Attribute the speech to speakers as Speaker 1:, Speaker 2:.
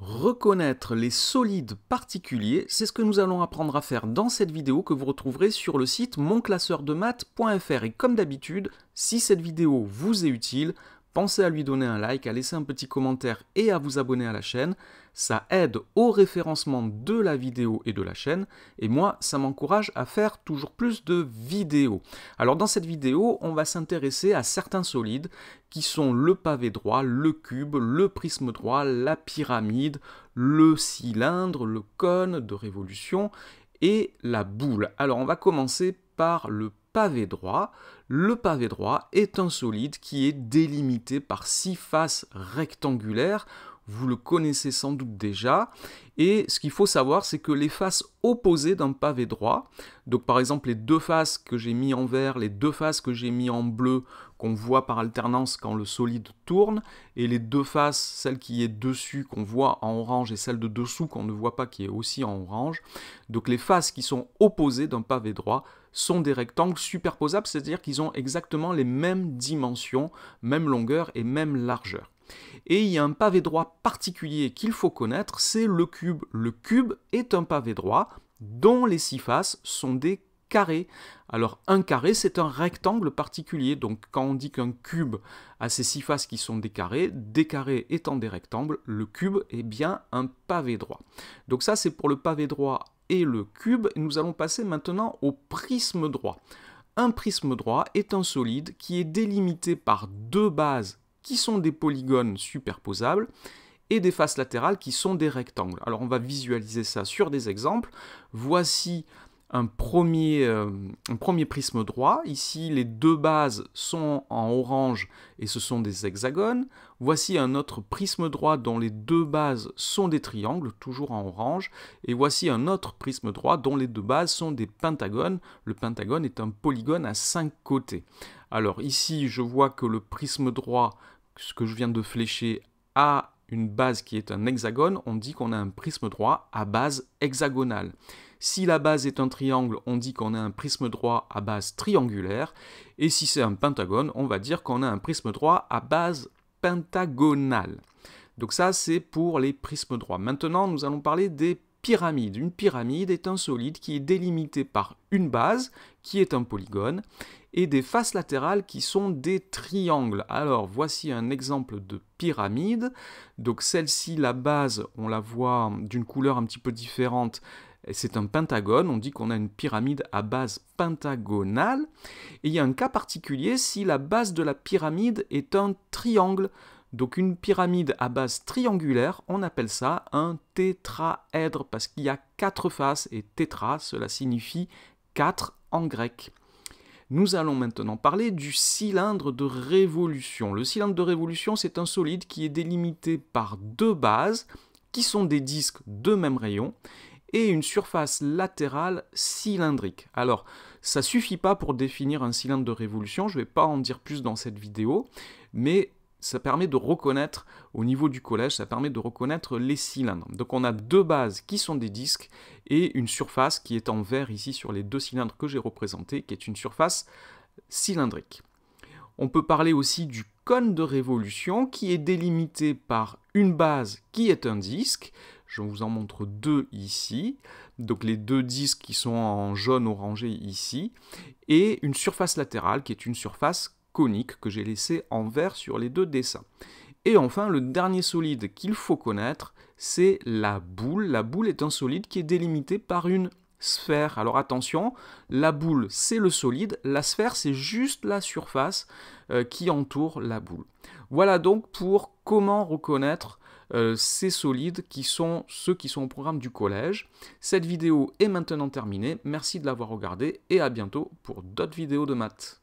Speaker 1: Reconnaître les solides particuliers, c'est ce que nous allons apprendre à faire dans cette vidéo que vous retrouverez sur le site monclasseurdemaths.fr. Et comme d'habitude, si cette vidéo vous est utile, pensez à lui donner un like, à laisser un petit commentaire et à vous abonner à la chaîne. Ça aide au référencement de la vidéo et de la chaîne. Et moi, ça m'encourage à faire toujours plus de vidéos. Alors dans cette vidéo, on va s'intéresser à certains solides qui sont le pavé droit, le cube, le prisme droit, la pyramide, le cylindre, le cône de révolution et la boule. Alors on va commencer par le pavé droit. Le pavé droit est un solide qui est délimité par 6 faces rectangulaires. Vous le connaissez sans doute déjà. Et ce qu'il faut savoir, c'est que les faces opposées d'un pavé droit, donc par exemple les deux faces que j'ai mis en vert, les deux faces que j'ai mis en bleu, qu'on voit par alternance quand le solide tourne, et les deux faces, celle qui est dessus qu'on voit en orange et celle de dessous qu'on ne voit pas qui est aussi en orange. Donc les faces qui sont opposées d'un pavé droit sont des rectangles superposables, c'est-à-dire qu'ils ont exactement les mêmes dimensions, même longueur et même largeur. Et il y a un pavé droit particulier qu'il faut connaître, c'est le cube. Le cube est un pavé droit dont les 6 faces sont des carrés. Alors un carré, c'est un rectangle particulier. Donc quand on dit qu'un cube a ses 6 faces qui sont des carrés étant des rectangles, le cube est bien un pavé droit. Donc ça, c'est pour le pavé droit et le cube. Nous allons passer maintenant au prisme droit. Un prisme droit est un solide qui est délimité par deux bases qui sont des polygones superposables, et des faces latérales qui sont des rectangles. Alors on va visualiser ça sur des exemples. Voici un premier prisme droit. Ici, les deux bases sont en orange et ce sont des hexagones. Voici un autre prisme droit dont les deux bases sont des triangles, toujours en orange. Et voici un autre prisme droit dont les deux bases sont des pentagones. Le pentagone est un polygone à 5 côtés. Alors ici, je vois que le prisme droit, ce que je viens de flécher, a une base qui est un hexagone. On dit qu'on a un prisme droit à base hexagonale. Si la base est un triangle, on dit qu'on a un prisme droit à base triangulaire. Et si c'est un pentagone, on va dire qu'on a un prisme droit à base pentagonale. Donc ça, c'est pour les prismes droits. Maintenant, nous allons parler des pyramides. Une pyramide est un solide qui est délimité par une base, qui est un polygone, et des faces latérales qui sont des triangles. Alors, voici un exemple de pyramide. Donc celle-ci, la base, on la voit d'une couleur un petit peu différente. C'est un pentagone, on dit qu'on a une pyramide à base pentagonale. Et il y a un cas particulier si la base de la pyramide est un triangle. Donc une pyramide à base triangulaire, on appelle ça un tétraèdre, parce qu'il y a 4 faces, et tétra, cela signifie 4 en grec. Nous allons maintenant parler du cylindre de révolution. Le cylindre de révolution, c'est un solide qui est délimité par deux bases, qui sont des disques de même rayon, et une surface latérale cylindrique. Alors, ça ne suffit pas pour définir un cylindre de révolution, je ne vais pas en dire plus dans cette vidéo, mais ça permet de reconnaître, au niveau du collège, ça permet de reconnaître les cylindres. Donc on a deux bases qui sont des disques et une surface qui est en vert ici sur les deux cylindres que j'ai représentés, qui est une surface cylindrique. On peut parler aussi du cône de révolution qui est délimité par une base qui est un disque. Je vous en montre deux ici. Donc les deux disques qui sont en jaune orangé ici. Et une surface latérale qui est une surface conique que j'ai laissé en vert sur les deux dessins. Et enfin, le dernier solide qu'il faut connaître, c'est la boule. La boule est un solide qui est délimité par une sphère. Alors attention, la boule c'est le solide, la sphère c'est juste la surface qui entoure la boule. Voilà donc pour comment reconnaître ces solides qui sont ceux qui sont au programme du collège. Cette vidéo est maintenant terminée, merci de l'avoir regardée et à bientôt pour d'autres vidéos de maths.